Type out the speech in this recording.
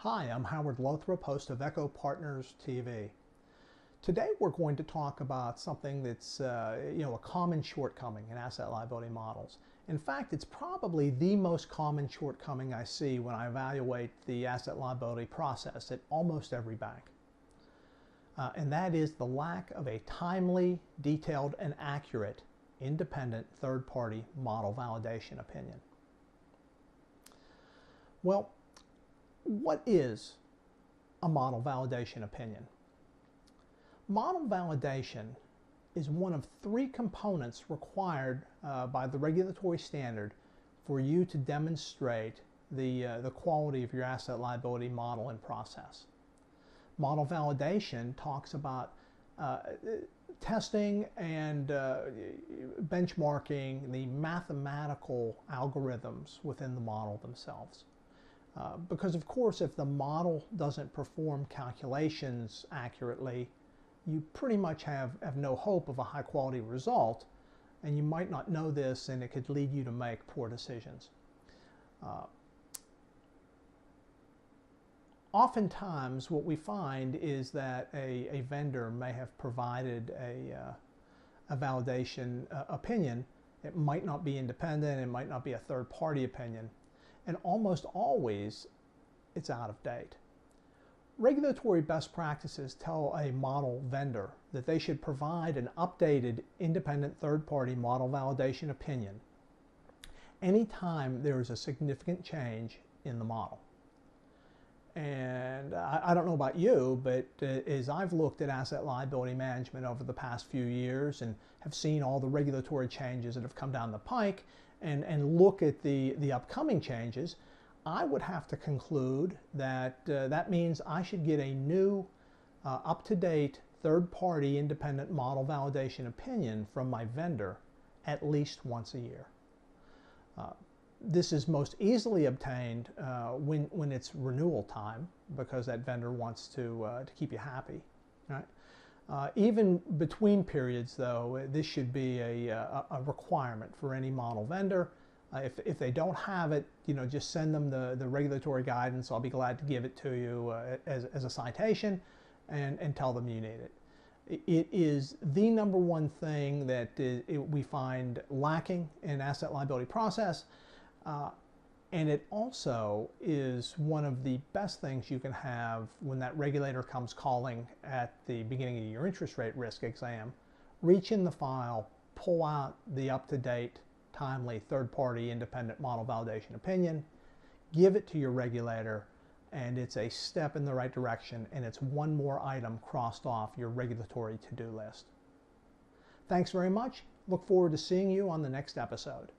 Hi, I'm Howard Lothrop, host of Echo Partners TV. Today we're going to talk about something that's a common shortcoming in asset liability models. In fact, it's probably the most common shortcoming I see when I evaluate the asset liability process at almost every bank. And that is the lack of a timely, detailed, and accurate independent third-party model validation opinion. Well, what is a model validation opinion? Model validation is one of three components required by the regulatory standard for you to demonstrate the quality of your asset liability model and process. Model validation talks about testing and benchmarking the mathematical algorithms within the model themselves. Because of course, if the model doesn't perform calculations accurately, you pretty much have no hope of a high quality result, and you might not know this, and it could lead you to make poor decisions. Oftentimes what we find is that a vendor may have provided a validation opinion. It might not be independent, it might not be a third-party opinion, and almost always it's out of date. Regulatory best practices tell a model vendor that they should provide an updated independent third-party model validation opinion anytime there is a significant change in the model. And I don't know about you, but as I've looked at asset liability management over the past few years and have seen all the regulatory changes that have come down the pike and look at the upcoming changes, I would have to conclude that that means I should get a new up-to-date third-party independent model validation opinion from my vendor at least once a year. This is most easily obtained when it's renewal time, because that vendor wants to keep you happy. Right? Even between periods, though, this should be a requirement for any model vendor. If they don't have it, just send them the regulatory guidance. I'll be glad to give it to you as a citation and tell them you need it. It is the number one thing that we find lacking in asset liability process. And it also is one of the best things you can have when that regulator comes calling at the beginning of your interest rate risk exam. Reach in the file, pull out the up-to-date, timely, third-party independent model validation opinion, give it to your regulator, and it's a step in the right direction, and it's one more item crossed off your regulatory to-do list. Thanks very much. Look forward to seeing you on the next episode.